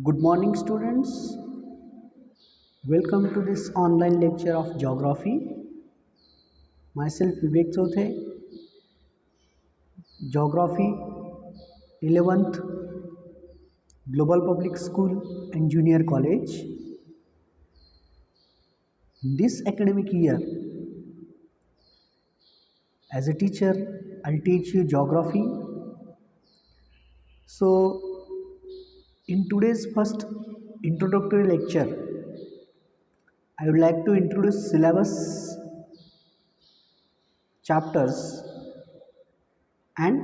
Good morning, students. Welcome to this online lecture of geography. Myself Vivek Chothe, Geography 11th Global Public School and Junior College. This academic year, as a teacher, I'll teach you geography. So, in today's first introductory lecture, I would like to introduce syllabus, chapters, and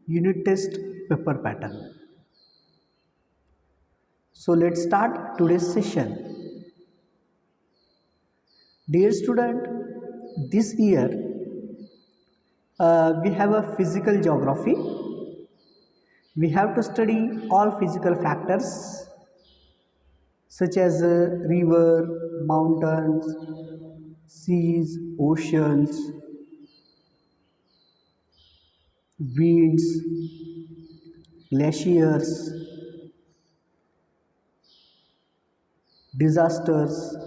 unit test paper pattern. So let's start today's session. Dear student, this year we have a physical geography. We have to study all physical factors such as river, mountains, seas, oceans, winds, glaciers, disasters,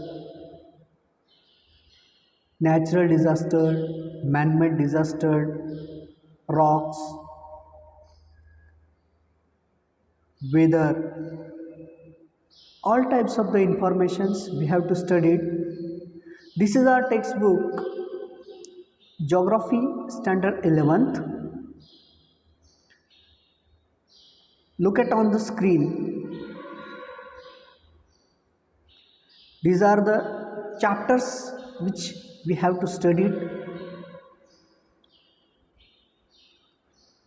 natural disaster, man-made disaster, rocks, weather, all types of the informations we have to study it. This is our textbook Geography Standard 11th. Look at on the screen. These are the chapters which we have to study.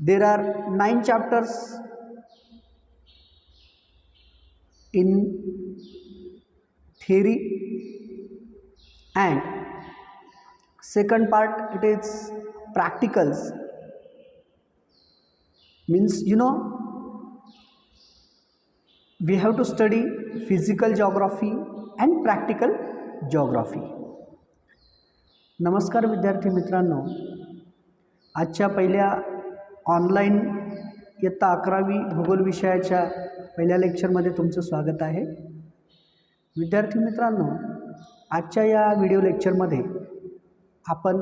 There are 9 chapters in theory, and second part it is practicals. Means we have to study physical geography and practical geography. नमस्कार विद्यार्थी मित्रांनो, आजच्या पहिल्या online इयत्ता 11वी भूगोल विषयाच्या पहिल्या लेक्चरमध्ये तुमचं स्वागत आहे. विद्यार्थी मित्रांनो, आजच्या या व्हिडिओ लेक्चरमध्ये आपण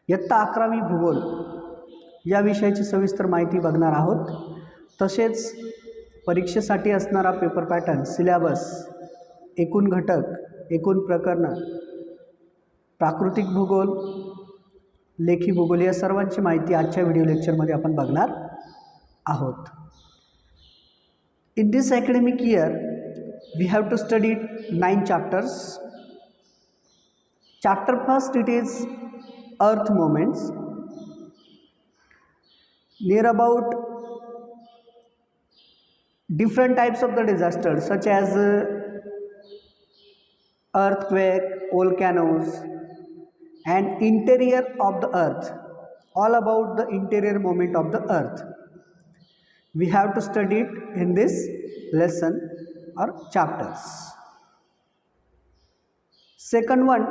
इयत्ता 11वी भूगोल या विषयाची सविस्तर माहिती बघणार आहोत. तसेच परीक्षेसाठी असणारा पेपर पॅटर्न, सिलेबस, एकूण घटक, एकूण प्रकरण, प्राकृतिक भूगोल, लेखी भूगोल या सर्वांची माहिती आजच्या व्हिडिओ लेक्चरमध्ये आपण बघणार आहोत. In this academic year, we have to study 9 chapters. Chapter first, it is Earth movements. Near about different types of the disasters such as earthquake, volcanoes, and interior of the earth. All about the interior movement of the earth. We have to study it in this lesson or chapters. Second one,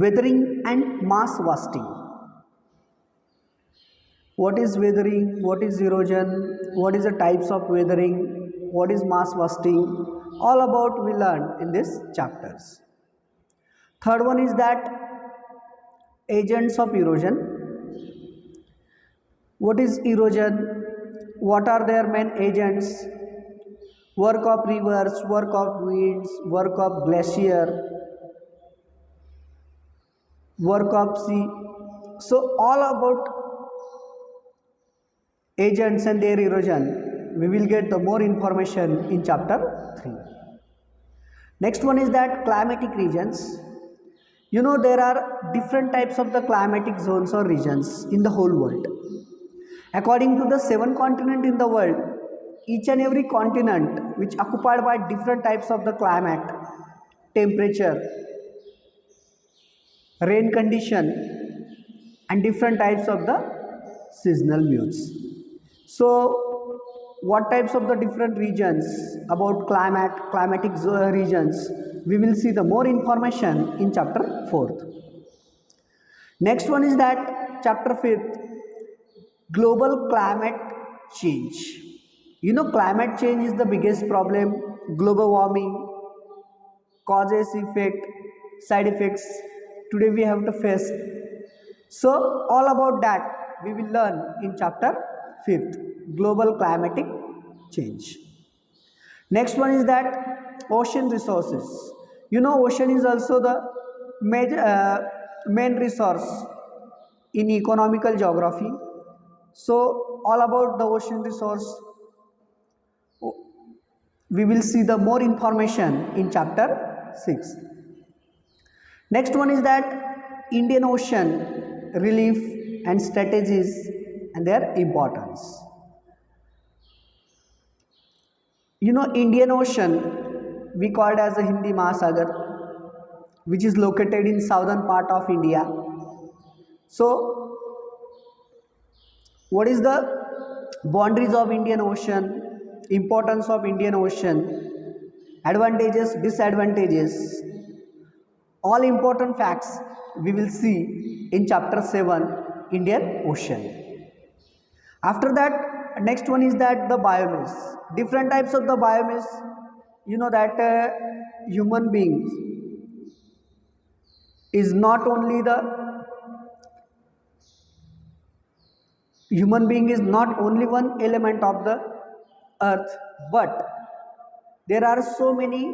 weathering and mass wasting. What is weathering? What is erosion? What is the types of weathering? What is mass wasting? All about we learn in this chapters. Third one is that agents of erosion. What is erosion? What are their main agents? Work of rivers, work of winds, work of glacier, work of sea. So all about agents and their erosion, we will get the more information in chapter 3. Next one is that climatic regions. There are different types of the climatic zones or regions in the whole world. According to the 7 continents in the world, each and every continent which occupied by different types of the climate, temperature, rain condition, and different types of the seasonal moods. So what types of the different regions about climatic regions, we will see the more information in chapter 4th. Next one is that chapter 5th, global climate change. You know, climate change is the biggest problem. Global warming, causes, effect, side effects. Today we have to face. So all about that we will learn in chapter 5th, global climatic change. Next one is that ocean resources. You know, ocean is also the main resource in economical geography. So all about the ocean resource we will see the more information in chapter 6. Next one is that Indian Ocean relief and strategies and their importance. You know, Indian Ocean we called as the Hindi Mahasagar, which is located in southern part of India. So what is the boundaries of Indian Ocean, importance of Indian Ocean, advantages, disadvantages, all important facts we will see in chapter 7, Indian Ocean. After that, next one is that the biomass, different types of the biomass. You know that human beings is not only the human being is not only one element of the earth, but there are so many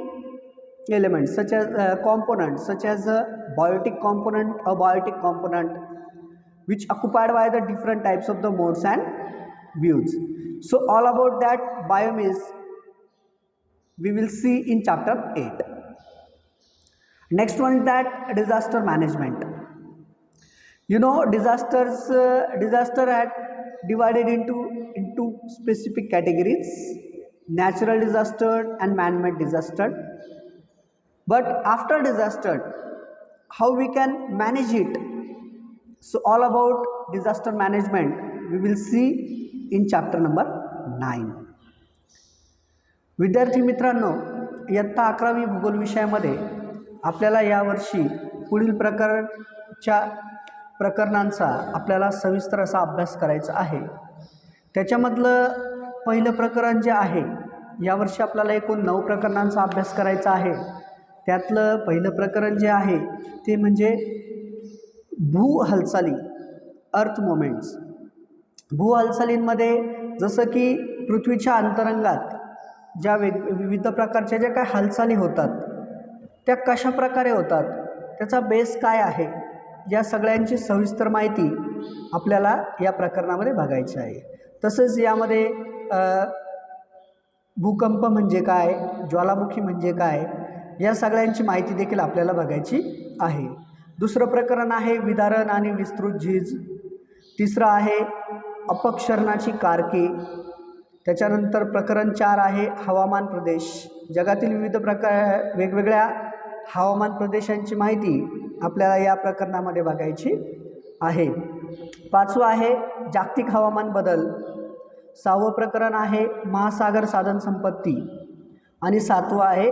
elements such as components such as a biotic component, abiotic component, which occupied by the different types of the modes and views. So all about that biomass we will see in chapter 8. Next one is that disaster management. You know, disaster had divided into specific categories: natural disaster and man-made disaster. But after disaster, how we can manage it? So all about disaster management we will see in chapter number 9. विद्यार्थी मित्रांनो, इयत्ता 11वी भूगोल विषयामध्ये आपल्याला यावर्षी पुढील प्रकरणांचा आपल्याला सविस्तर असा अभ्यास करायचा आहे. त्याच्यामधलं पहिलं प्रकरण जे आहे, यावर्षी आपल्याला एकूण 9 प्रकरणांचा अभ्यास करायचा आहे. त्यातलं पहिलं प्रकरण जे आहे ते म्हणजे भू हालचाली, अर्थ मोमेंट्स. भू हालचालींमध्ये जसं की पृथ्वीच्या अंतरंगात ज्या विविध प्रकारच्या ज्या काही हालचाली होतात त्या कशा प्रकारे होतात, त्याचा बेस काय आहे, या सगळ्यांची सविस्तर माहिती आपल्याला या प्रकरणामध्ये बघायची आहे. तसेच यामध्ये भूकंप म्हणजे काय, ज्वालामुखी म्हणजे काय, या सगळ्यांची माहिती देखील आपल्याला बघायची आहे. दुसरं प्रकरण आहे विदारण आणि विस्तृत झीज. तिसरं आहे अपक्षरणाची कारके. त्याच्यानंतर प्रकरण 4 आहे हवामान प्रदेश. जगातील विविध वेगवेगळ्या हवामान प्रदेशांची माहिती आपल्याला या प्रकरणामध्ये बघायची आहे. 5वं आहे जागतिक हवामान बदल. 6वं प्रकरण आहे महासागर साधन संपत्ती. आणि 7वं आहे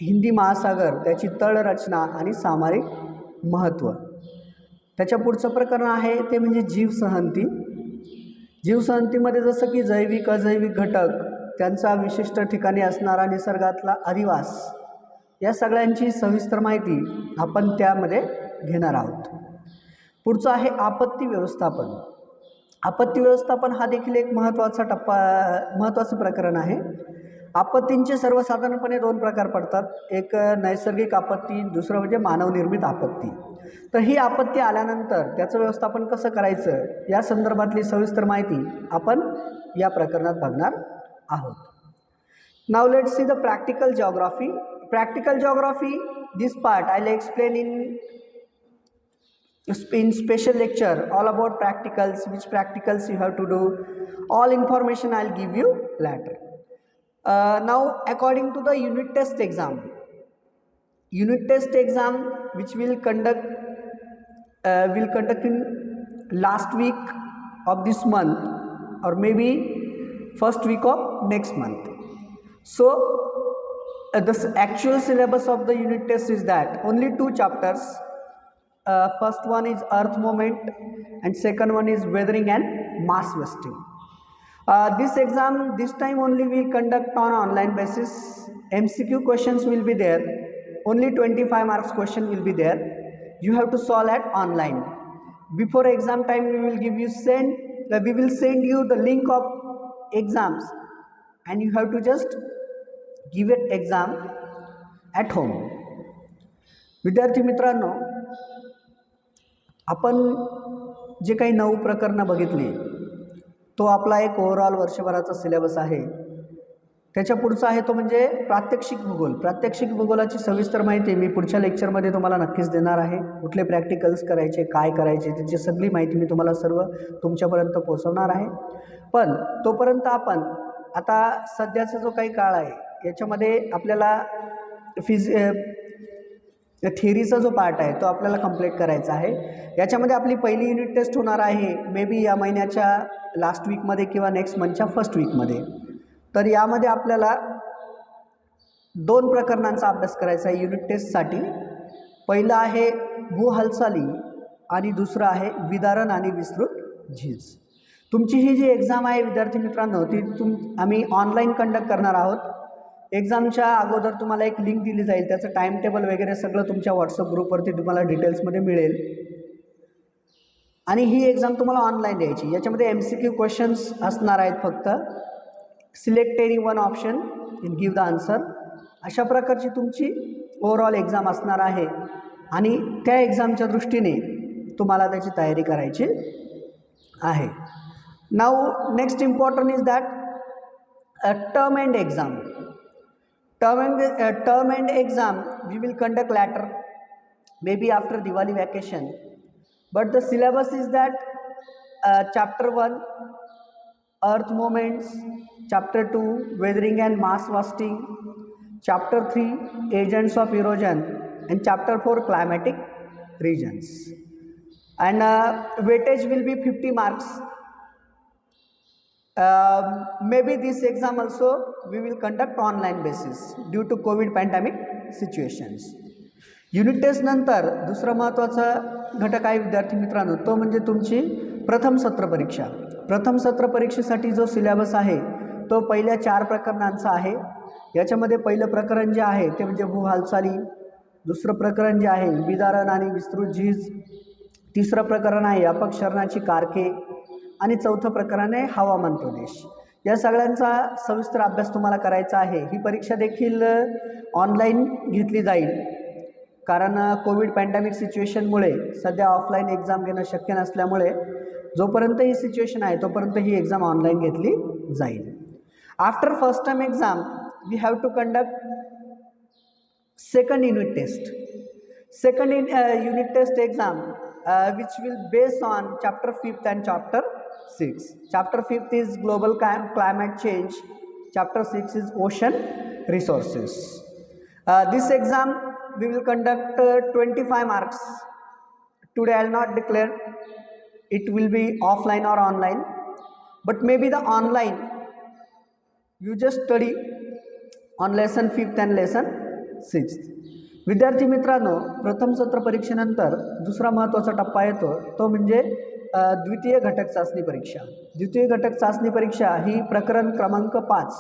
हिंदी महासागर, त्याची तळरचना आणि सामरिक महत्त्व. त्याच्या पुढचं प्रकरण आहे ते म्हणजे जीवसहंती. जीवसहंतीमध्ये जसं की जैविक अजैविक घटक, त्यांचा विशिष्ट ठिकाणी असणारा निसर्गातला अधिवास, या सगळ्यांची सविस्तर माहिती आपण त्यामध्ये घेणार आहोत. पुढचं आहे आपत्ती व्यवस्थापन. आपत्ती व्यवस्थापन हा देखील एक महत्त्वाचं प्रकरण आहे. आपत्तींचे सर्वसाधारणपणे 2 प्रकार पडतात. एक नैसर्गिक आपत्ती, दुसरं म्हणजे मानवनिर्मित आपत्ती. तर ही आपत्ती आल्यानंतर त्याचं व्यवस्थापन कसं करायचं या संदर्भातली सविस्तर माहिती आपण या प्रकरणात बघणार आहोत. Now let's see the practical geography. Practical geography, this part I'll explain in special lecture all about practicals, which practicals you have to do, all information I'll give you later. Now according to the unit test exam which will conduct in last week of this month or maybe first week of next month. So the actual syllabus of the unit test is that only 2 chapters. First one is earth movement and second one is weathering and mass wasting. This exam this time only will conduct on online basis. MCQ questions will be there. Only 25 marks question will be there. You have to solve at online. Before exam time, we will send you the link of exams, and you have to just give it exam at home. विद्यार्थी मित्रांनो, आपण जे काही 9 प्रकरणं बघितली तो आपला एक overall वर्षभराचा syllabus आहे. त्याच्या पुढचा आहे तो म्हणजे प्रात्यक्षिक भूगोल. प्रात्यक्षिक भूगोलाची सविस्तर माहिती मी पुढच्या लेक्चरमध्ये तुम्हाला नक्कीच देणार आहे. कुठले प्रॅक्टिकल्स करायचे, काय करायचे, त्याची सगळी माहिती मी तुम्हाला सर्व तुमच्यापर्यंत पोहोचवणार आहे. पण तोपर्यंत आपण आता सध्याचा जो काही काळ आहे याच्यामध्ये आपल्याला थिअरीचा जो पार्ट आहे तो आपल्याला कंप्लीट करायचा आहे. याच्यामध्ये आपली पहिली युनिट टेस्ट होणार आहे मे बी या महिन्याच्या लास्ट वीकमध्ये किंवा नेक्स्ट मंथच्या फर्स्ट वीकमध्ये. तर यामध्ये आपल्याला 2 प्रकरणांचा अभ्यास करायचा आहे युनिट टेस्टसाठी. पहिलं आहे भूहालचाली आणि दुसरं आहे विदारण आणि विस्तृत झीज. तुमची ही जी एक्झाम आहे विद्यार्थी मित्रांनो ती आम्ही ऑनलाईन कंडक्ट करणार आहोत. एक्झामच्या अगोदर तुम्हाला एक लिंक दिली जाईल, त्याचं टाईम टेबल वगैरे सगळं तुमच्या व्हॉट्सअप ग्रुपवरती तुम्हाला डिटेल्समध्ये मिळेल. आणि ही एक्झाम तुम्हाला ऑनलाईन द्यायची. याच्यामध्ये MCQ क्वेश्चन्स असणार आहेत फक्त. Select any one option in give the answer. अशा प्रकारची तुमची ओव्हरऑल एक्झाम असणार आहे आणि त्या एक्झामच्या दृष्टीने तुम्हाला त्याची तयारी करायची आहे. नाऊ next important is that term and exam. Term and exam we will conduct later, maybe after Diwali vacation. But the syllabus is that chapter 1 earth movements, chapter 2 weathering and mass wasting, chapter 3 agents of erosion, and chapter 4 climatic regions. And weightage will be 50 marks. Maybe this exam also we will conduct online basis due to COVID pandemic situations. Unit test नंतर दुसरा महत्त्वाचा घटक आहे विद्यार्थी मित्रांनो तो म्हणजे तुमची प्रथम सत्र परीक्षा. प्रथम सत्र परीक्षेसाठी जो सिलेबस आहे तो पहिल्या 4 प्रकरणांचा आहे. याच्यामध्ये पहिलं प्रकरण जे आहे ते म्हणजे भूहालचाली, दुसरं प्रकरण जे आहे विदारण आणि विस्तृत झीज, तिसरं प्रकरण आहे अपक्षरणाची कारके आणि चौथं प्रकरण आहे हवामान प्रदेश. या सगळ्यांचा सविस्तर अभ्यास तुम्हाला करायचा आहे. ही परीक्षा देखील ऑनलाईन घेतली जाईल कारण कोविड पॅन्डेमिक सिच्युएशनमुळे सध्या ऑफलाईन एक्झाम घेणं शक्य नसल्यामुळे जोपर्यंत ही सिच्युएशन आहे तोपर्यंत ही एक्झाम ऑनलाईन घेतली जाईल. After first term exam we have to conduct second unit test. Second unit test exam which will based on chapter 5th and chapter 6. Chapter 5th is global climate change. Chapter 6 is ocean resources. This exam we will conduct 25 marks. Today I will not declare it will be offline or online, but maybe the online you just study on lesson 5th and lesson 6th. विद्यार्थी मित्रांनो प्रथम सत्र परीक्षेनंतर दुसरा महत्त्वाचा टप्पा येतो तो म्हणजे द्वितीय घटक चाचणी परीक्षा. द्वितीय घटक चाचणी परीक्षा ही प्रकरण क्रमांक 5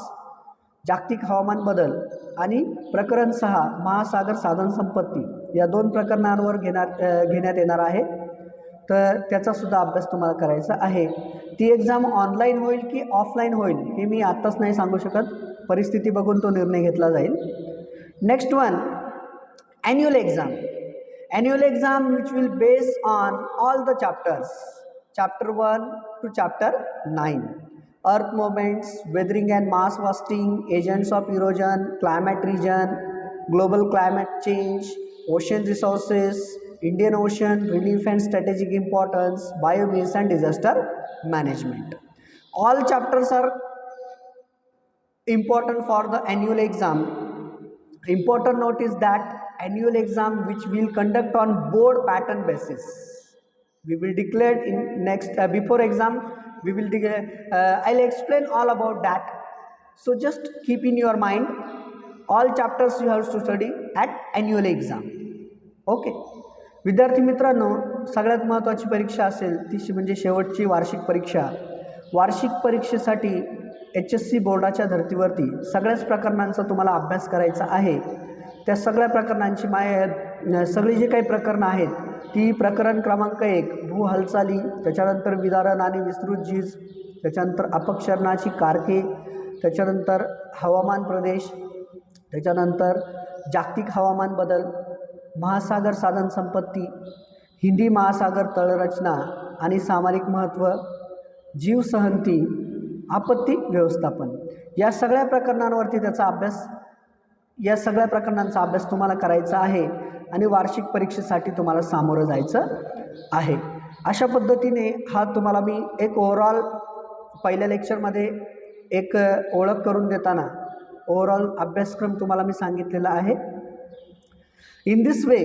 जागतिक हवामान बदल आणि प्रकरण 6 महासागर साधन संपत्ती या 2 प्रकरणांवर घेण्यात येणार आहे. तर त्याचासुद्धा अभ्यास तुम्हाला करायचा आहे. ती एक्झाम ऑनलाईन होईल की ऑफलाईन होईल हे मी आत्ताच नाही सांगू शकत. परिस्थिती बघून तो निर्णय घेतला जाईल. Next one annual exam. Annual exam which will base on all the chapters, chapter 1 to chapter 9, earth movements, weathering and mass wasting, agents of erosion, climate region, global climate change, ocean resources, Indian Ocean, relief and strategic importance, biomass and disaster management. All chapters are important for the annual exam. Important note is that annual exam which we will conduct on board pattern basis. We will declare in next before exam we will I'll explain all about that. So just keep in your mind all chapters you have to study at annual exam. Okay. विद्यार्थी मित्रांनो सगळ्यात महत्त्वाची परीक्षा असेल ती म्हणजे शेवटची वार्षिक परीक्षा. वार्षिक परीक्षेसाठी HSC बोर्डाच्या धर्तीवरती सगळ्याच प्रकरणांचा तुम्हाला अभ्यास करायचा आहे. त्या सगळ्या प्रकरणांची सगळी जी काही प्रकरणं आहेत ती प्रकरण क्रमांक 1 भू हालचाली, त्याच्यानंतर विदारण आणि विस्तृत झीज, त्याच्यानंतर अपक्षरणाची कारके, त्याच्यानंतर हवामान प्रदेश, त्याच्यानंतर जागतिक हवामान बदल, महासागर साधन संपत्ती, हिंदी महासागर तळरचना आणि सामरिक महत्त्व, जीवसहनती, आपत्ती व्यवस्थापन, या सगळ्या प्रकरणांवरती या सगळ्या प्रकरणांचा अभ्यास तुम्हाला करायचा आहे आणि वार्षिक परीक्षेसाठी तुम्हाला सामोरं जायचं आहे. अशा पद्धतीने हा तुम्हाला मी एक ओव्हरऑल पहिल्या लेक्चरमध्ये एक ओळख करून देताना ओव्हरऑल अभ्यासक्रम तुम्हाला मी सांगितलेला आहे. In this way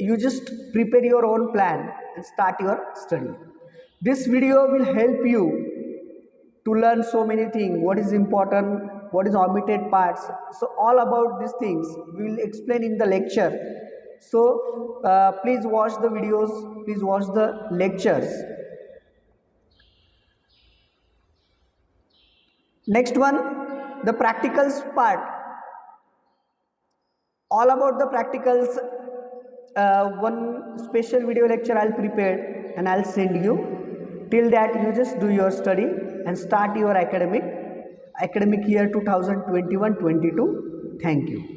you just prepare your own plan and start your study. This video will help you to learn so many things, what is important, what is omitted parts. So all about these things we will explain in the lecture. So please watch the videos, please watch the lectures. Next one, the practicals part. All about the practicals, one special video lecture I'll prepare and I'll send you. Till that you just do your study and start your academic year 2021-22. Thank you.